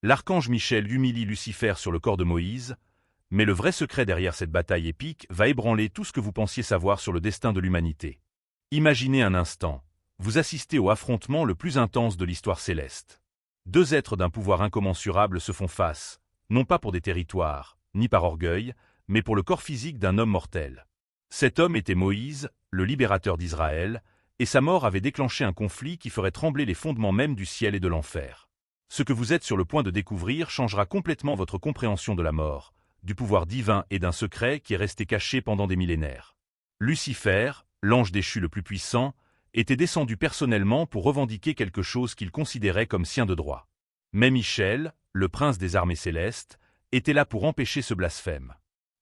L'archange Michel humilie Lucifer sur le corps de Moïse, mais le vrai secret derrière cette bataille épique va ébranler tout ce que vous pensiez savoir sur le destin de l'humanité. Imaginez un instant, vous assistez au affrontement le plus intense de l'histoire céleste. Deux êtres d'un pouvoir incommensurable se font face, non pas pour des territoires, ni par orgueil, mais pour le corps physique d'un homme mortel. Cet homme était Moïse, le libérateur d'Israël, et sa mort avait déclenché un conflit qui ferait trembler les fondements même du ciel et de l'enfer. Ce que vous êtes sur le point de découvrir changera complètement votre compréhension de la mort, du pouvoir divin et d'un secret qui est resté caché pendant des millénaires. Lucifer, l'ange déchu le plus puissant, était descendu personnellement pour revendiquer quelque chose qu'il considérait comme sien de droit. Mais Michel, le prince des armées célestes, était là pour empêcher ce blasphème.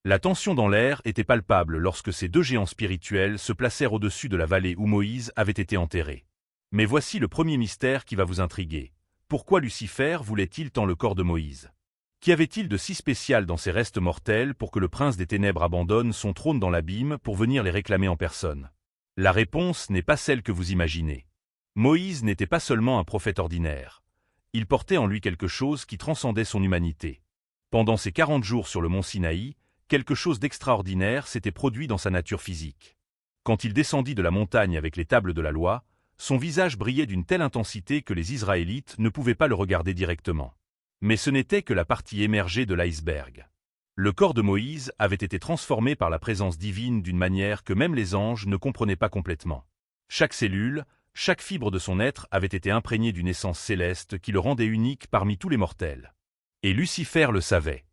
La tension dans l'air était palpable lorsque ces deux géants spirituels se placèrent au-dessus de la vallée où Moïse avait été enterré. Mais voici le premier mystère qui va vous intriguer. Pourquoi Lucifer voulait-il tant le corps de Moïse? Qu'y avait-il de si spécial dans ces restes mortels pour que le prince des ténèbres abandonne son trône dans l'abîme pour venir les réclamer en personne? La réponse n'est pas celle que vous imaginez. Moïse n'était pas seulement un prophète ordinaire. Il portait en lui quelque chose qui transcendait son humanité. Pendant ces 40 jours sur le mont Sinaï, quelque chose d'extraordinaire s'était produit dans sa nature physique. Quand il descendit de la montagne avec les tables de la loi, son visage brillait d'une telle intensité que les Israélites ne pouvaient pas le regarder directement. Mais ce n'était que la partie émergée de l'iceberg. Le corps de Moïse avait été transformé par la présence divine d'une manière que même les anges ne comprenaient pas complètement. Chaque cellule, chaque fibre de son être avait été imprégnée d'une essence céleste qui le rendait unique parmi tous les mortels. Et Lucifer le savait.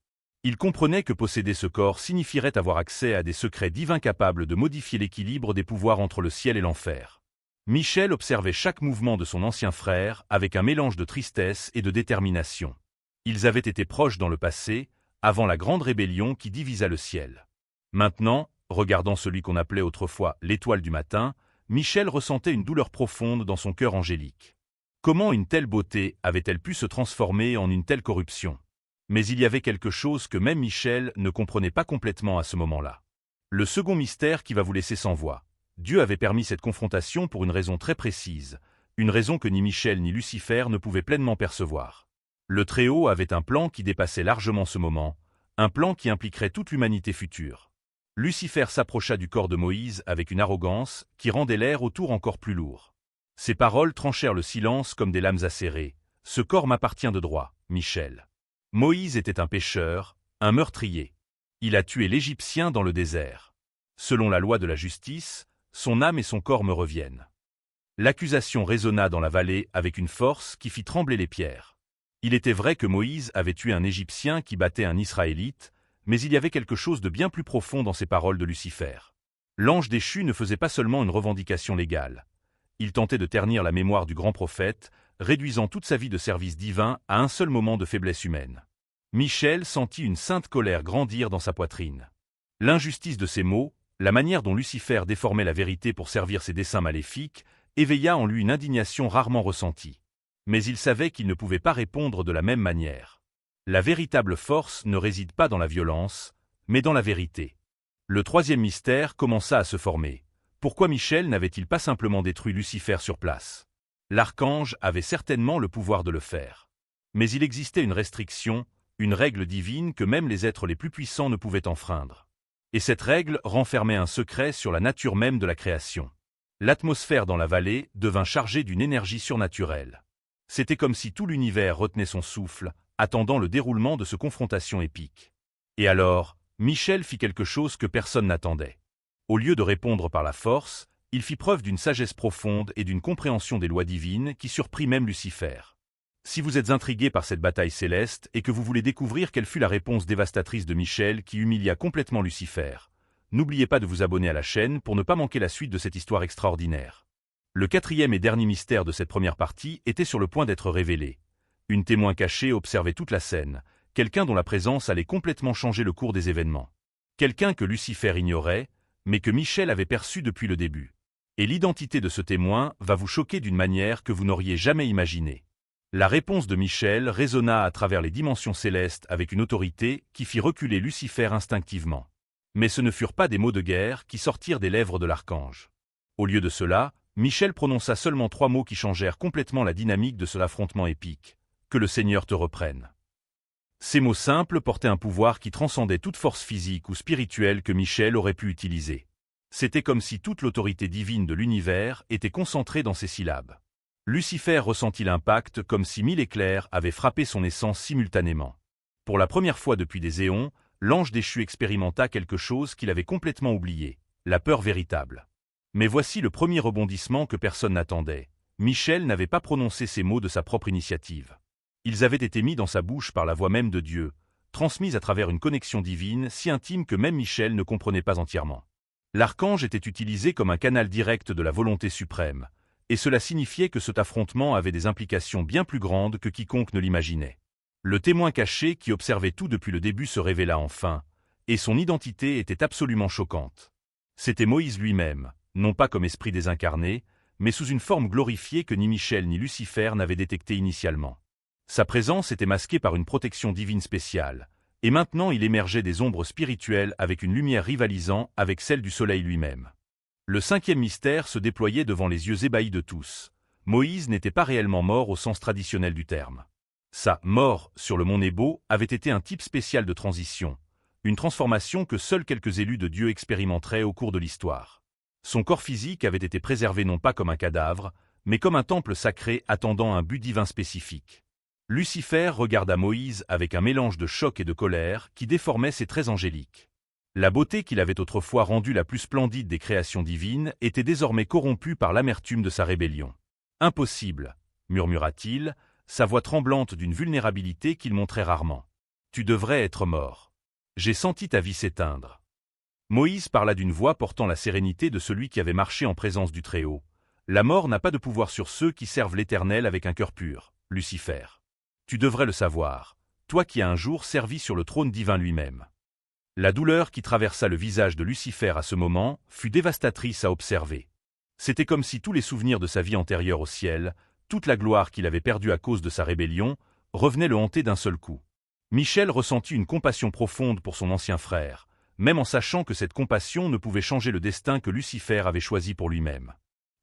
Il comprenait que posséder ce corps signifierait avoir accès à des secrets divins capables de modifier l'équilibre des pouvoirs entre le ciel et l'enfer. Michel observait chaque mouvement de son ancien frère avec un mélange de tristesse et de détermination. Ils avaient été proches dans le passé, avant la grande rébellion qui divisa le ciel. Maintenant, regardant celui qu'on appelait autrefois l'étoile du matin, Michel ressentait une douleur profonde dans son cœur angélique. Comment une telle beauté avait-elle pu se transformer en une telle corruption? Mais il y avait quelque chose que même Michel ne comprenait pas complètement à ce moment-là. Le second mystère qui va vous laisser sans voix. Dieu avait permis cette confrontation pour une raison très précise, une raison que ni Michel ni Lucifer ne pouvaient pleinement percevoir. Le Très-Haut avait un plan qui dépassait largement ce moment, un plan qui impliquerait toute l'humanité future. Lucifer s'approcha du corps de Moïse avec une arrogance qui rendait l'air autour encore plus lourd. Ses paroles tranchèrent le silence comme des lames acérées. « Ce corps m'appartient de droit, Michel. » Moïse était un pécheur, un meurtrier. Il a tué l'Égyptien dans le désert. Selon la loi de la justice, son âme et son corps me reviennent. L'accusation résonna dans la vallée avec une force qui fit trembler les pierres. Il était vrai que Moïse avait tué un Égyptien qui battait un Israélite, mais il y avait quelque chose de bien plus profond dans ces paroles de Lucifer. L'ange déchu ne faisait pas seulement une revendication légale. Il tentait de ternir la mémoire du grand prophète, réduisant toute sa vie de service divin à un seul moment de faiblesse humaine. Michel sentit une sainte colère grandir dans sa poitrine. L'injustice de ces mots, la manière dont Lucifer déformait la vérité pour servir ses desseins maléfiques, éveilla en lui une indignation rarement ressentie. Mais il savait qu'il ne pouvait pas répondre de la même manière. La véritable force ne réside pas dans la violence, mais dans la vérité. Le troisième mystère commença à se former. Pourquoi Michel n'avait-il pas simplement détruit Lucifer sur place? L'archange avait certainement le pouvoir de le faire. Mais il existait une restriction, une règle divine que même les êtres les plus puissants ne pouvaient enfreindre. Et cette règle renfermait un secret sur la nature même de la création. L'atmosphère dans la vallée devint chargée d'une énergie surnaturelle. C'était comme si tout l'univers retenait son souffle, attendant le déroulement de ce confrontation épique. Et alors, Michel fit quelque chose que personne n'attendait. Au lieu de répondre par la force, il fit preuve d'une sagesse profonde et d'une compréhension des lois divines qui surprit même Lucifer. Si vous êtes intrigué par cette bataille céleste et que vous voulez découvrir quelle fut la réponse dévastatrice de Michel qui humilia complètement Lucifer, n'oubliez pas de vous abonner à la chaîne pour ne pas manquer la suite de cette histoire extraordinaire. Le quatrième et dernier mystère de cette première partie était sur le point d'être révélé. Une témoin cachée observait toute la scène, quelqu'un dont la présence allait complètement changer le cours des événements. Quelqu'un que Lucifer ignorait, mais que Michel avait perçu depuis le début. Et l'identité de ce témoin va vous choquer d'une manière que vous n'auriez jamais imaginée. La réponse de Michel résonna à travers les dimensions célestes avec une autorité qui fit reculer Lucifer instinctivement. Mais ce ne furent pas des mots de guerre qui sortirent des lèvres de l'archange. Au lieu de cela, Michel prononça seulement 3 mots qui changèrent complètement la dynamique de cet affrontement épique. « Que le Seigneur te reprenne ». Ces mots simples portaient un pouvoir qui transcendait toute force physique ou spirituelle que Michel aurait pu utiliser. C'était comme si toute l'autorité divine de l'univers était concentrée dans ces syllabes. Lucifer ressentit l'impact comme si 1000 éclairs avaient frappé son essence simultanément. Pour la première fois depuis des éons, l'ange déchu expérimenta quelque chose qu'il avait complètement oublié, la peur véritable. Mais voici le premier rebondissement que personne n'attendait. Michel n'avait pas prononcé ces mots de sa propre initiative. Ils avaient été mis dans sa bouche par la voix même de Dieu, transmise à travers une connexion divine si intime que même Michel ne comprenait pas entièrement. L'archange était utilisé comme un canal direct de la volonté suprême, et cela signifiait que cet affrontement avait des implications bien plus grandes que quiconque ne l'imaginait. Le témoin caché qui observait tout depuis le début se révéla enfin, et son identité était absolument choquante. C'était Moïse lui-même, non pas comme esprit désincarné, mais sous une forme glorifiée que ni Michel ni Lucifer n'avaient détectée initialement. Sa présence était masquée par une protection divine spéciale, et maintenant il émergeait des ombres spirituelles avec une lumière rivalisant avec celle du soleil lui-même. Le cinquième mystère se déployait devant les yeux ébahis de tous. Moïse n'était pas réellement mort au sens traditionnel du terme. Sa mort sur le mont Nebo avait été un type spécial de transition, une transformation que seuls quelques élus de Dieu expérimenteraient au cours de l'histoire. Son corps physique avait été préservé non pas comme un cadavre, mais comme un temple sacré attendant un but divin spécifique. Lucifer regarda Moïse avec un mélange de choc et de colère qui déformait ses traits angéliques. La beauté qu'il avait autrefois rendue la plus splendide des créations divines était désormais corrompue par l'amertume de sa rébellion. « Impossible !» murmura-t-il, sa voix tremblante d'une vulnérabilité qu'il montrait rarement. « Tu devrais être mort. J'ai senti ta vie s'éteindre. » Moïse parla d'une voix portant la sérénité de celui qui avait marché en présence du Très-Haut. « La mort n'a pas de pouvoir sur ceux qui servent l'Éternel avec un cœur pur, Lucifer. Tu devrais le savoir, toi qui as un jour servi sur le trône divin lui-même. » La douleur qui traversa le visage de Lucifer à ce moment fut dévastatrice à observer. C'était comme si tous les souvenirs de sa vie antérieure au ciel, toute la gloire qu'il avait perdue à cause de sa rébellion, revenaient le hanter d'un seul coup. Michel ressentit une compassion profonde pour son ancien frère, même en sachant que cette compassion ne pouvait changer le destin que Lucifer avait choisi pour lui-même.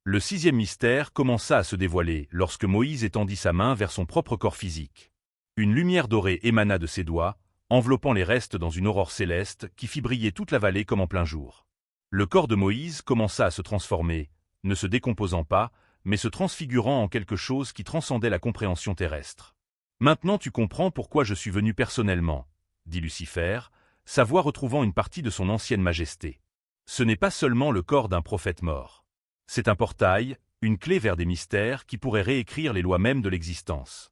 Le sixième mystère commença à se dévoiler lorsque Moïse étendit sa main vers son propre corps physique. Une lumière dorée émana de ses doigts, enveloppant les restes dans une aurore céleste qui fit briller toute la vallée comme en plein jour. Le corps de Moïse commença à se transformer, ne se décomposant pas, mais se transfigurant en quelque chose qui transcendait la compréhension terrestre. « Maintenant tu comprends pourquoi je suis venu personnellement, » dit Lucifer, sa voix retrouvant une partie de son ancienne majesté. « Ce n'est pas seulement le corps d'un prophète mort. C'est un portail, une clé vers des mystères qui pourraient réécrire les lois mêmes de l'existence. »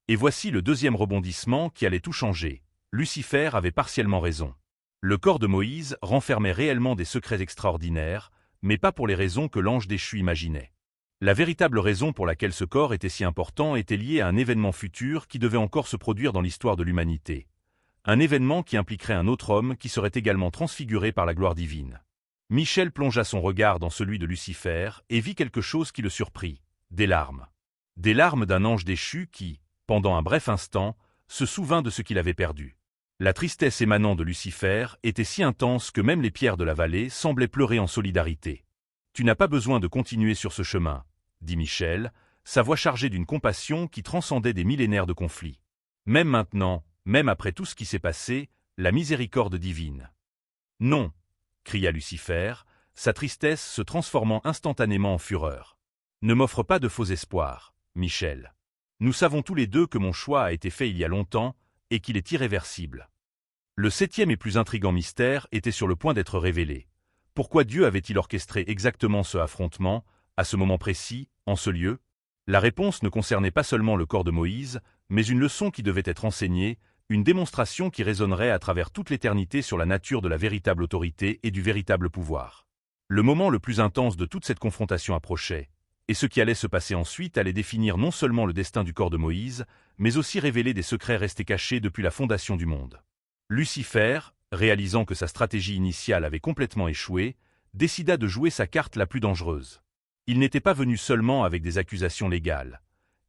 Et voici le deuxième rebondissement qui allait tout changer. Lucifer avait partiellement raison. Le corps de Moïse renfermait réellement des secrets extraordinaires, mais pas pour les raisons que l'ange déchu imaginait. La véritable raison pour laquelle ce corps était si important était liée à un événement futur qui devait encore se produire dans l'histoire de l'humanité. Un événement qui impliquerait un autre homme qui serait également transfiguré par la gloire divine. Michel plongea son regard dans celui de Lucifer et vit quelque chose qui le surprit, des larmes. Des larmes d'un ange déchu qui, pendant un bref instant, se souvint de ce qu'il avait perdu. La tristesse émanant de Lucifer était si intense que même les pierres de la vallée semblaient pleurer en solidarité. « Tu n'as pas besoin de continuer sur ce chemin, » dit Michel, sa voix chargée d'une compassion qui transcendait des millénaires de conflits. « Même maintenant, même après tout ce qui s'est passé, la miséricorde divine. »« Non !» cria Lucifer, sa tristesse se transformant instantanément en fureur. « Ne m'offre pas de faux espoirs, Michel. Nous savons tous les deux que mon choix a été fait il y a longtemps et qu'il est irréversible. » Le septième et plus intrigant mystère était sur le point d'être révélé. Pourquoi Dieu avait-il orchestré exactement ce affrontement, à ce moment précis, en ce lieu? La réponse ne concernait pas seulement le corps de Moïse, mais une leçon qui devait être enseignée, une démonstration qui résonnerait à travers toute l'éternité sur la nature de la véritable autorité et du véritable pouvoir. Le moment le plus intense de toute cette confrontation approchait, et ce qui allait se passer ensuite allait définir non seulement le destin du corps de Moïse, mais aussi révéler des secrets restés cachés depuis la fondation du monde. Lucifer, réalisant que sa stratégie initiale avait complètement échoué, décida de jouer sa carte la plus dangereuse. Il n'était pas venu seulement avec des accusations légales.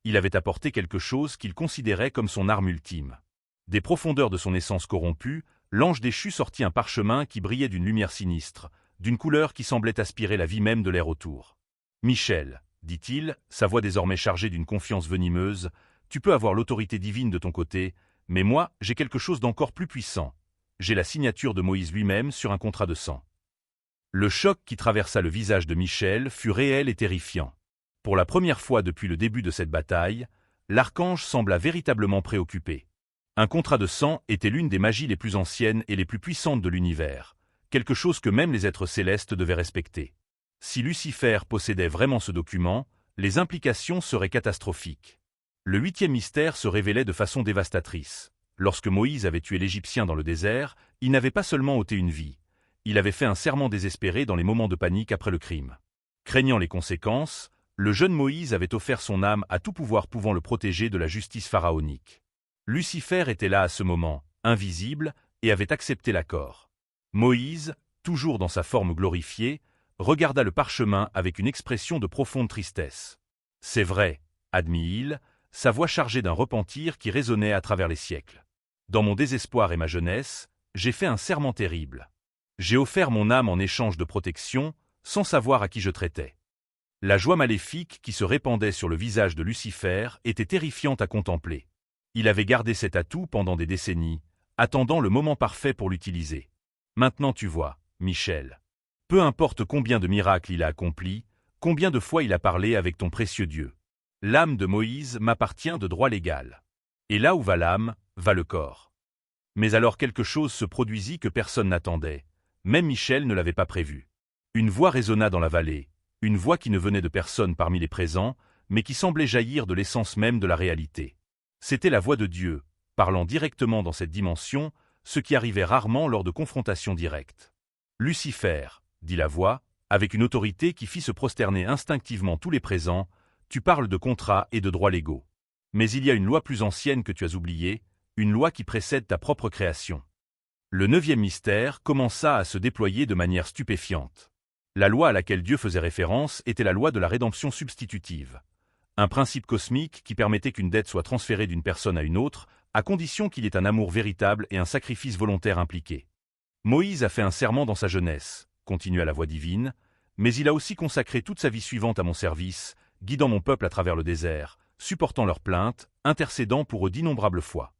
Il avait apporté quelque chose qu'il considérait comme son arme ultime. Des profondeurs de son essence corrompue, l'ange déchu sortit un parchemin qui brillait d'une lumière sinistre, d'une couleur qui semblait aspirer la vie même de l'air autour. « Michel, dit-il, sa voix désormais chargée d'une confiance venimeuse, tu peux avoir l'autorité divine de ton côté, Mais moi, j'ai quelque chose d'encore plus puissant. J'ai la signature de Moïse lui-même sur un contrat de sang. » Le choc qui traversa le visage de Michel fut réel et terrifiant. Pour la première fois depuis le début de cette bataille, l'archange sembla véritablement préoccupé. Un contrat de sang était l'une des magies les plus anciennes et les plus puissantes de l'univers, quelque chose que même les êtres célestes devaient respecter. Si Lucifer possédait vraiment ce document, les implications seraient catastrophiques. Le 8e mystère se révélait de façon dévastatrice. Lorsque Moïse avait tué l'Égyptien dans le désert, il n'avait pas seulement ôté une vie. Il avait fait un serment désespéré dans les moments de panique après le crime. Craignant les conséquences, le jeune Moïse avait offert son âme à tout pouvoir pouvant le protéger de la justice pharaonique. Lucifer était là à ce moment, invisible, et avait accepté l'accord. Moïse, toujours dans sa forme glorifiée, regarda le parchemin avec une expression de profonde tristesse. « C'est vrai, » admit-il, sa voix chargée d'un repentir qui résonnait à travers les siècles. « Dans mon désespoir et ma jeunesse, j'ai fait un serment terrible. J'ai offert mon âme en échange de protection, sans savoir à qui je traitais. » La joie maléfique qui se répandait sur le visage de Lucifer était terrifiante à contempler. Il avait gardé cet atout pendant des décennies, attendant le moment parfait pour l'utiliser. Maintenant tu vois, Michel. Peu importe combien de miracles il a accomplis, combien de fois il a parlé avec ton précieux Dieu. L'âme de Moïse m'appartient de droit légal. Et là où va l'âme, va le corps. Mais alors quelque chose se produisit que personne n'attendait. Même Michel ne l'avait pas prévu. Une voix résonna dans la vallée. Une voix qui ne venait de personne parmi les présents, mais qui semblait jaillir de l'essence même de la réalité. C'était la voix de Dieu, parlant directement dans cette dimension, ce qui arrivait rarement lors de confrontations directes. « Lucifer, » dit la voix, avec une autorité qui fit se prosterner instinctivement tous les présents, « tu parles de contrats et de droits légaux. Mais il y a une loi plus ancienne que tu as oubliée, une loi qui précède ta propre création. » Le 9e mystère commença à se déployer de manière stupéfiante. La loi à laquelle Dieu faisait référence était la loi de la rédemption substitutive. Un principe cosmique qui permettait qu'une dette soit transférée d'une personne à une autre, à condition qu'il y ait un amour véritable et un sacrifice volontaire impliqué. Moïse a fait un serment dans sa jeunesse, continua la voix divine, mais il a aussi consacré toute sa vie suivante à mon service, guidant mon peuple à travers le désert, supportant leurs plaintes, intercédant pour eux d'innombrables fois.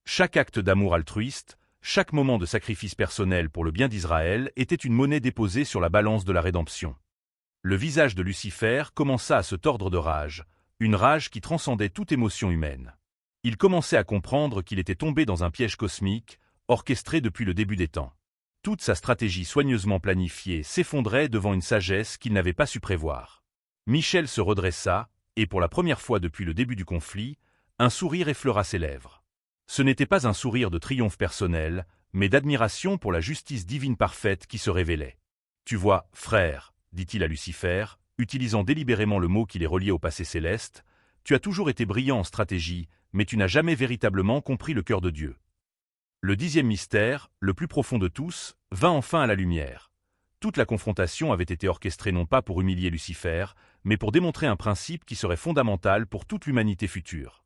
Chaque acte d'amour altruiste, chaque moment de sacrifice personnel pour le bien d'Israël était une monnaie déposée sur la balance de la rédemption. Le visage de Lucifer commença à se tordre de rage, une rage qui transcendait toute émotion humaine. Il commençait à comprendre qu'il était tombé dans un piège cosmique, orchestré depuis le début des temps. Toute sa stratégie soigneusement planifiée s'effondrait devant une sagesse qu'il n'avait pas su prévoir. Michel se redressa, et pour la première fois depuis le début du conflit, un sourire effleura ses lèvres. Ce n'était pas un sourire de triomphe personnel, mais d'admiration pour la justice divine parfaite qui se révélait. « Tu vois, frère, » dit-il à Lucifer, utilisant délibérément le mot qui les reliait au passé céleste, « tu as toujours été brillant en stratégie, mais tu n'as jamais véritablement compris le cœur de Dieu. » Le 10e mystère, le plus profond de tous, vint enfin à la lumière. Toute la confrontation avait été orchestrée non pas pour humilier Lucifer, mais pour démontrer un principe qui serait fondamental pour toute l'humanité future.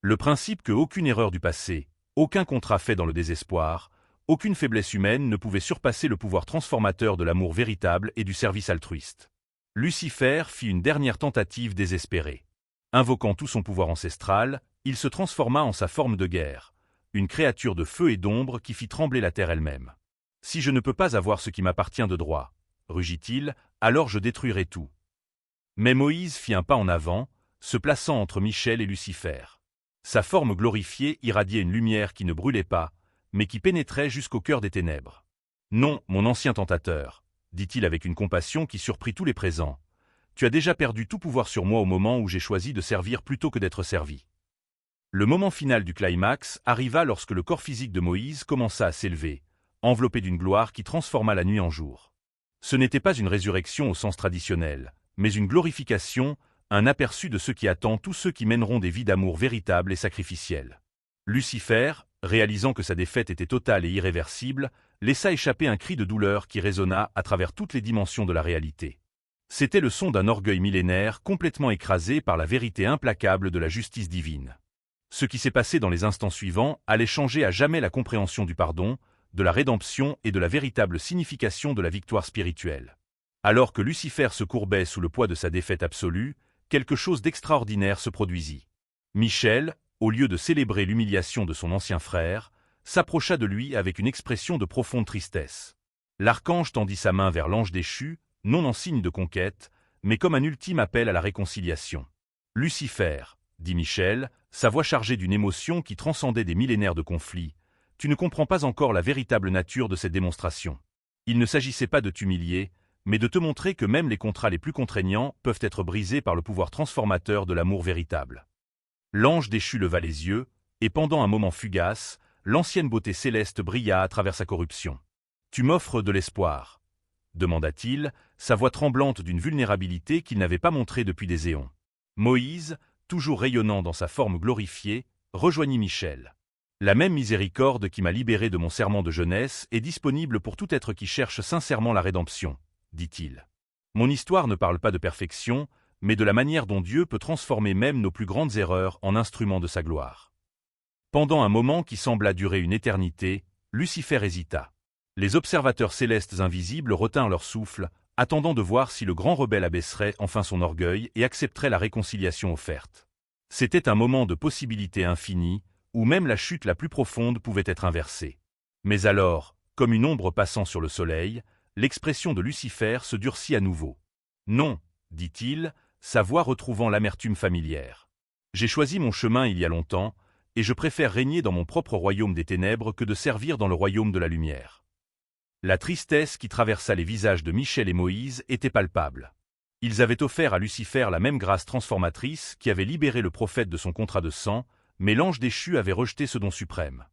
Le principe que aucune erreur du passé, aucun contrat fait dans le désespoir, aucune faiblesse humaine ne pouvait surpasser le pouvoir transformateur de l'amour véritable et du service altruiste. Lucifer fit une dernière tentative désespérée. Invoquant tout son pouvoir ancestral, il se transforma en sa forme de guerre, une créature de feu et d'ombre qui fit trembler la terre elle-même. « Si je ne peux pas avoir ce qui m'appartient de droit, » rugit-il, « alors je détruirai tout. » Mais Moïse fit un pas en avant, se plaçant entre Michel et Lucifer. Sa forme glorifiée irradiait une lumière qui ne brûlait pas, mais qui pénétrait jusqu'au cœur des ténèbres. « Non, mon ancien tentateur, » dit-il avec une compassion qui surprit tous les présents. « Tu as déjà perdu tout pouvoir sur moi au moment où j'ai choisi de servir plutôt que d'être servi. » Le moment final du climax arriva lorsque le corps physique de Moïse commença à s'élever, enveloppé d'une gloire qui transforma la nuit en jour. Ce n'était pas une résurrection au sens traditionnel, mais une glorification, un aperçu de ce qui attend tous ceux qui mèneront des vies d'amour véritables et sacrificielles. Lucifer, réalisant que sa défaite était totale et irréversible, laissa échapper un cri de douleur qui résonna à travers toutes les dimensions de la réalité. C'était le son d'un orgueil millénaire complètement écrasé par la vérité implacable de la justice divine. Ce qui s'est passé dans les instants suivants allait changer à jamais la compréhension du pardon, de la rédemption et de la véritable signification de la victoire spirituelle. Alors que Lucifer se courbait sous le poids de sa défaite absolue, quelque chose d'extraordinaire se produisit. Michel, au lieu de célébrer l'humiliation de son ancien frère, s'approcha de lui avec une expression de profonde tristesse. L'archange tendit sa main vers l'ange déchu, non en signe de conquête, mais comme un ultime appel à la réconciliation. « Lucifer, » dit Michel, sa voix chargée d'une émotion qui transcendait des millénaires de conflits, « tu ne comprends pas encore la véritable nature de cette démonstration. Il ne s'agissait pas de t'humilier, mais de te montrer que même les contrats les plus contraignants peuvent être brisés par le pouvoir transformateur de l'amour véritable. » L'ange déchu leva les yeux, et pendant un moment fugace, l'ancienne beauté céleste brilla à travers sa corruption. « Tu m'offres de l'espoir ?» demanda-t-il, sa voix tremblante d'une vulnérabilité qu'il n'avait pas montrée depuis des éons. Moïse, toujours rayonnant dans sa forme glorifiée, rejoignit Michel. « La même miséricorde qui m'a libéré de mon serment de jeunesse est disponible pour tout être qui cherche sincèrement la rédemption, dit-il. Mon histoire ne parle pas de perfection, mais de la manière dont Dieu peut transformer même nos plus grandes erreurs en instruments de sa gloire. » Pendant un moment qui sembla durer une éternité, Lucifer hésita. Les observateurs célestes invisibles retinrent leur souffle, attendant de voir si le grand rebelle abaisserait enfin son orgueil et accepterait la réconciliation offerte. C'était un moment de possibilités infinies, où même la chute la plus profonde pouvait être inversée. Mais alors, comme une ombre passant sur le soleil, l'expression de Lucifer se durcit à nouveau. « Non, » dit-il, sa voix retrouvant l'amertume familière. « J'ai choisi mon chemin il y a longtemps, et je préfère régner dans mon propre royaume des ténèbres que de servir dans le royaume de la lumière. » La tristesse qui traversa les visages de Michel et Moïse était palpable. Ils avaient offert à Lucifer la même grâce transformatrice qui avait libéré le prophète de son contrat de sang, mais l'ange déchu avait rejeté ce don suprême.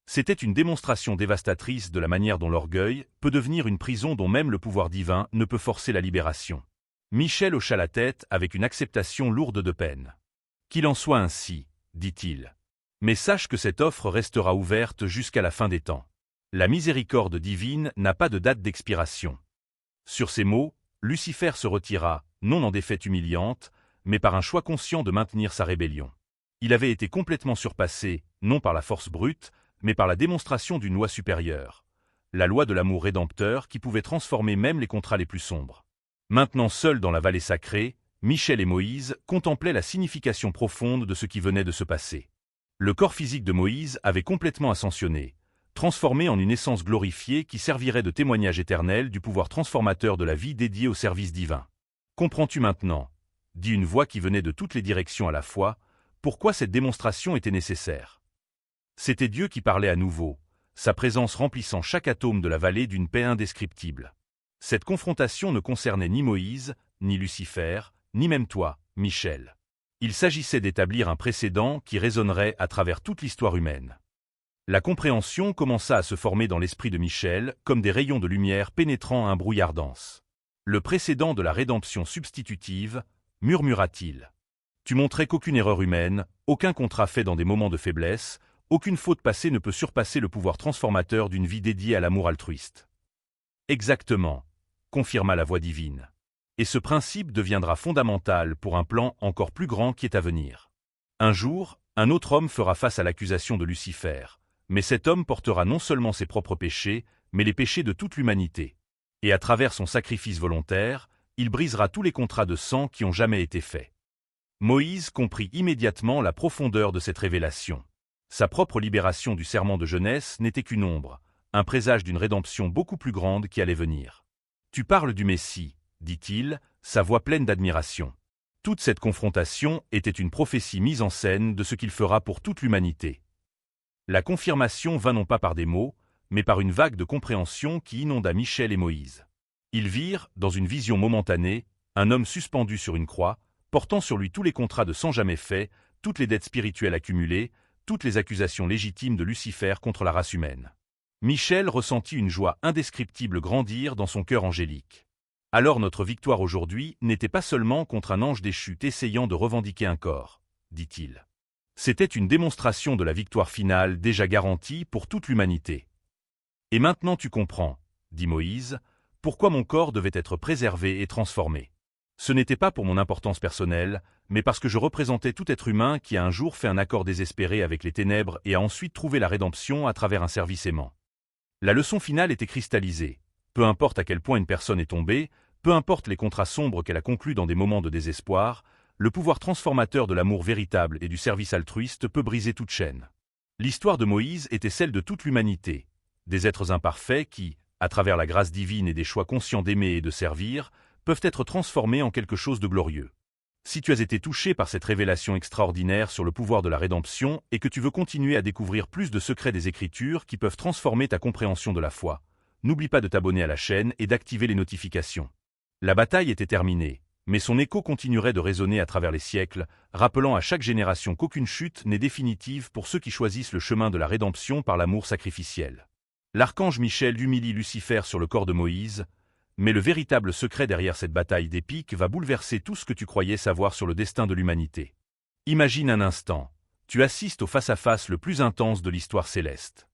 C'était une démonstration dévastatrice de la manière dont l'orgueil peut devenir une prison dont même le pouvoir divin ne peut forcer la libération. Michel hocha la tête avec une acceptation lourde de peine. « Qu'il en soit ainsi, » dit-il. « Mais sache que cette offre restera ouverte jusqu'à la fin des temps. La miséricorde divine n'a pas de date d'expiration. » Sur ces mots, Lucifer se retira, non en défaite humiliante, mais par un choix conscient de maintenir sa rébellion. Il avait été complètement surpassé, non par la force brute, mais par la démonstration d'une loi supérieure, la loi de l'amour rédempteur qui pouvait transformer même les contrats les plus sombres. Maintenant seuls dans la vallée sacrée, Michel et Moïse contemplaient la signification profonde de ce qui venait de se passer. Le corps physique de Moïse avait complètement ascensionné, transformé en une essence glorifiée qui servirait de témoignage éternel du pouvoir transformateur de la vie dédiée au service divin. « Comprends-tu maintenant ?» dit une voix qui venait de toutes les directions à la fois, pourquoi cette démonstration était nécessaire. C'était Dieu qui parlait à nouveau, sa présence remplissant chaque atome de la vallée d'une paix indescriptible. Cette confrontation ne concernait ni Moïse, ni Lucifer, ni même toi, Michel. Il s'agissait d'établir un précédent qui résonnerait à travers toute l'histoire humaine. La compréhension commença à se former dans l'esprit de Michel comme des rayons de lumière pénétrant un brouillard dense. « Le précédent de la rédemption substitutive, » murmura-t-il. « Tu montrais qu'aucune erreur humaine, aucun contrat fait dans des moments de faiblesse, aucune faute passée ne peut surpasser le pouvoir transformateur d'une vie dédiée à l'amour altruiste. »« Exactement, » confirma la voix divine. « Et ce principe deviendra fondamental pour un plan encore plus grand qui est à venir. Un jour, un autre homme fera face à l'accusation de Lucifer. Mais cet homme portera non seulement ses propres péchés, mais les péchés de toute l'humanité. Et à travers son sacrifice volontaire, il brisera tous les contrats de sang qui ont jamais été faits. » Moïse comprit immédiatement la profondeur de cette révélation. Sa propre libération du serment de jeunesse n'était qu'une ombre, un présage d'une rédemption beaucoup plus grande qui allait venir. « Tu parles du Messie, » dit-il, sa voix pleine d'admiration. Toute cette confrontation était une prophétie mise en scène de ce qu'il fera pour toute l'humanité. La confirmation vint non pas par des mots, mais par une vague de compréhension qui inonda Michel et Moïse. Ils virent, dans une vision momentanée, un homme suspendu sur une croix, portant sur lui tous les contrats de sang jamais faits, toutes les dettes spirituelles accumulées, toutes les accusations légitimes de Lucifer contre la race humaine. Michel ressentit une joie indescriptible grandir dans son cœur angélique. Alors notre victoire aujourd'hui n'était pas seulement contre un ange déchu essayant de revendiquer un corps, dit-il. C'était une démonstration de la victoire finale déjà garantie pour toute l'humanité. « Et maintenant tu comprends, » dit Moïse, « pourquoi mon corps devait être préservé et transformé. Ce n'était pas pour mon importance personnelle, mais parce que je représentais tout être humain qui a un jour fait un accord désespéré avec les ténèbres et a ensuite trouvé la rédemption à travers un service aimant. La leçon finale était cristallisée. Peu importe à quel point une personne est tombée, peu importe les contrats sombres qu'elle a conclus dans des moments de désespoir, le pouvoir transformateur de l'amour véritable et du service altruiste peut briser toute chaîne. L'histoire de Moïse était celle de toute l'humanité, des êtres imparfaits qui, à travers la grâce divine et des choix conscients d'aimer et de servir, peuvent être transformés en quelque chose de glorieux. Si tu as été touché par cette révélation extraordinaire sur le pouvoir de la rédemption et que tu veux continuer à découvrir plus de secrets des Écritures qui peuvent transformer ta compréhension de la foi, n'oublie pas de t'abonner à la chaîne et d'activer les notifications. La bataille était terminée, mais son écho continuerait de résonner à travers les siècles, rappelant à chaque génération qu'aucune chute n'est définitive pour ceux qui choisissent le chemin de la rédemption par l'amour sacrificiel. L'archange Michel humilie Lucifer sur le corps de Moïse, mais le véritable secret derrière cette bataille d'épique va bouleverser tout ce que tu croyais savoir sur le destin de l'humanité. Imagine un instant, tu assistes au face-à-face le plus intense de l'histoire céleste.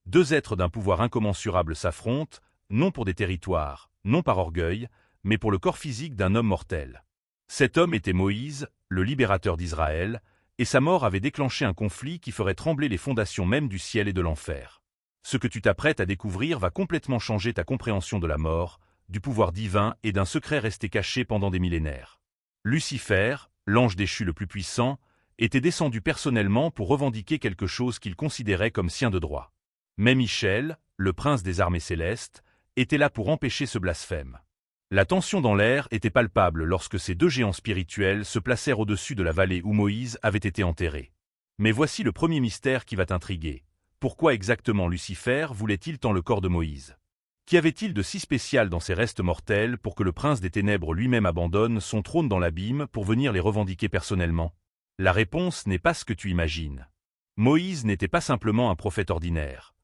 Deux êtres d'un pouvoir incommensurable s'affrontent, non pour des territoires, non par orgueil, mais pour le corps physique d'un homme mortel. Cet homme était Moïse, le libérateur d'Israël, et sa mort avait déclenché un conflit qui ferait trembler les fondations même du ciel et de l'enfer. Ce que tu t'apprêtes à découvrir va complètement changer ta compréhension de la mort, du pouvoir divin et d'un secret resté caché pendant des millénaires. Lucifer, l'ange déchu le plus puissant, était descendu personnellement pour revendiquer quelque chose qu'il considérait comme sien de droit. Mais Michel, le prince des armées célestes, était là pour empêcher ce blasphème. La tension dans l'air était palpable lorsque ces deux géants spirituels se placèrent au-dessus de la vallée où Moïse avait été enterré. Mais voici le premier mystère qui va t'intriguer. Pourquoi exactement Lucifer voulait-il tant le corps de Moïse ? Qu'y avait-il de si spécial dans ces restes mortels pour que le prince des ténèbres lui-même abandonne son trône dans l'abîme pour venir les revendiquer personnellement? La réponse n'est pas ce que tu imagines. Moïse n'était pas simplement un prophète ordinaire.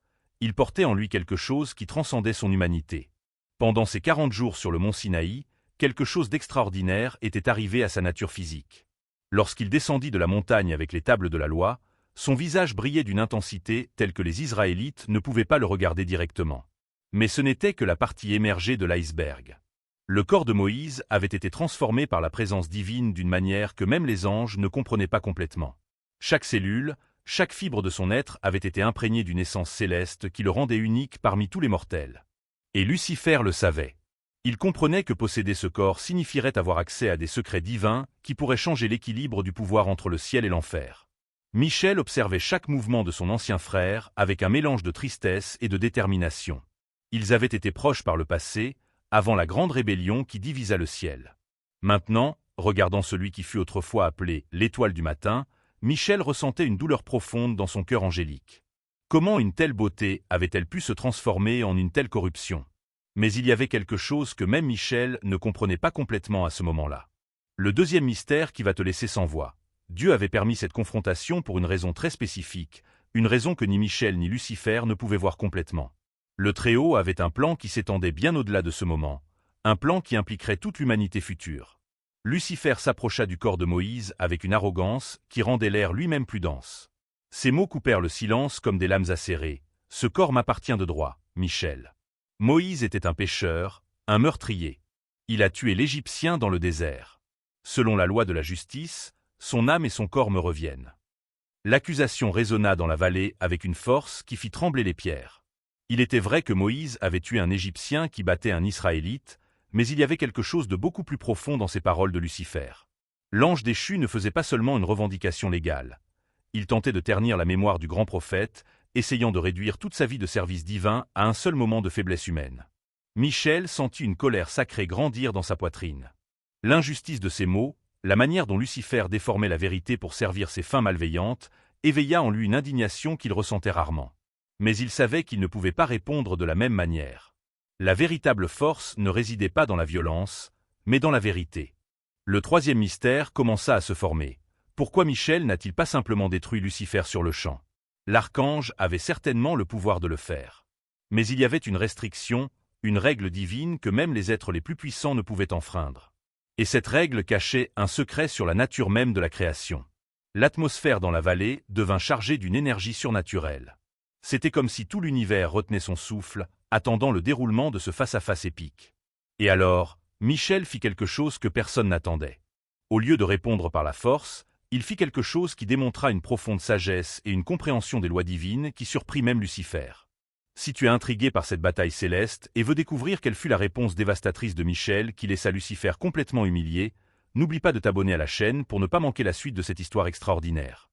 Il portait en lui quelque chose qui transcendait son humanité. Pendant ces 40 jours sur le mont Sinaï, quelque chose d'extraordinaire était arrivé à sa nature physique. Lorsqu'il descendit de la montagne avec les tables de la loi, son visage brillait d'une intensité telle que les Israélites ne pouvaient pas le regarder directement. Mais ce n'était que la partie émergée de l'iceberg. Le corps de Moïse avait été transformé par la présence divine d'une manière que même les anges ne comprenaient pas complètement. Chaque cellule, chaque fibre de son être avait été imprégnée d'une essence céleste qui le rendait unique parmi tous les mortels. Et Lucifer le savait. Il comprenait que posséder ce corps signifierait avoir accès à des secrets divins qui pourraient changer l'équilibre du pouvoir entre le ciel et l'enfer. Michel observait chaque mouvement de son ancien frère avec un mélange de tristesse et de détermination. Ils avaient été proches par le passé, avant la grande rébellion qui divisa le ciel. Maintenant, regardant celui qui fut autrefois appelé l'étoile du matin, Michel ressentait une douleur profonde dans son cœur angélique. Comment une telle beauté avait-elle pu se transformer en une telle corruption? Mais il y avait quelque chose que même Michel ne comprenait pas complètement à ce moment-là. Le deuxième mystère qui va te laisser sans voix. Dieu avait permis cette confrontation pour une raison très spécifique, une raison que ni Michel ni Lucifer ne pouvaient voir complètement. Le Très-Haut avait un plan qui s'étendait bien au-delà de ce moment, un plan qui impliquerait toute l'humanité future. Lucifer s'approcha du corps de Moïse avec une arrogance qui rendait l'air lui-même plus dense. Ces mots coupèrent le silence comme des lames acérées. « Ce corps m'appartient de droit, Michel. » Moïse était un pécheur, un meurtrier. Il a tué l'Égyptien dans le désert. Selon la loi de la justice, son âme et son corps me reviennent. L'accusation résonna dans la vallée avec une force qui fit trembler les pierres. Il était vrai que Moïse avait tué un Égyptien qui battait un Israélite, mais il y avait quelque chose de beaucoup plus profond dans ces paroles de Lucifer. L'ange déchu ne faisait pas seulement une revendication légale. Il tentait de ternir la mémoire du grand prophète, essayant de réduire toute sa vie de service divin à un seul moment de faiblesse humaine. Michel sentit une colère sacrée grandir dans sa poitrine. L'injustice de ces mots, la manière dont Lucifer déformait la vérité pour servir ses fins malveillantes, éveilla en lui une indignation qu'il ressentait rarement. Mais il savait qu'il ne pouvait pas répondre de la même manière. La véritable force ne résidait pas dans la violence, mais dans la vérité. Le troisième mystère commença à se former. Pourquoi Michel n'a-t-il pas simplement détruit Lucifer sur le champ? L'archange avait certainement le pouvoir de le faire. Mais il y avait une restriction, une règle divine que même les êtres les plus puissants ne pouvaient enfreindre. Et cette règle cachait un secret sur la nature même de la création. L'atmosphère dans la vallée devint chargée d'une énergie surnaturelle. C'était comme si tout l'univers retenait son souffle, attendant le déroulement de ce face-à-face épique. Et alors, Michel fit quelque chose que personne n'attendait. Au lieu de répondre par la force, il fit quelque chose qui démontra une profonde sagesse et une compréhension des lois divines qui surprit même Lucifer. Si tu es intrigué par cette bataille céleste et veux découvrir quelle fut la réponse dévastatrice de Michel qui laissa Lucifer complètement humilié, n'oublie pas de t'abonner à la chaîne pour ne pas manquer la suite de cette histoire extraordinaire.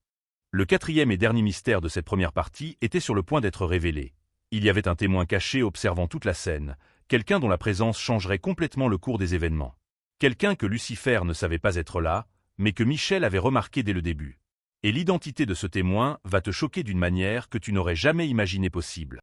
Le quatrième et dernier mystère de cette première partie était sur le point d'être révélé. Il y avait un témoin caché observant toute la scène, quelqu'un dont la présence changerait complètement le cours des événements. Quelqu'un que Lucifer ne savait pas être là, mais que Michel avait remarqué dès le début. Et l'identité de ce témoin va te choquer d'une manière que tu n'aurais jamais imaginé possible.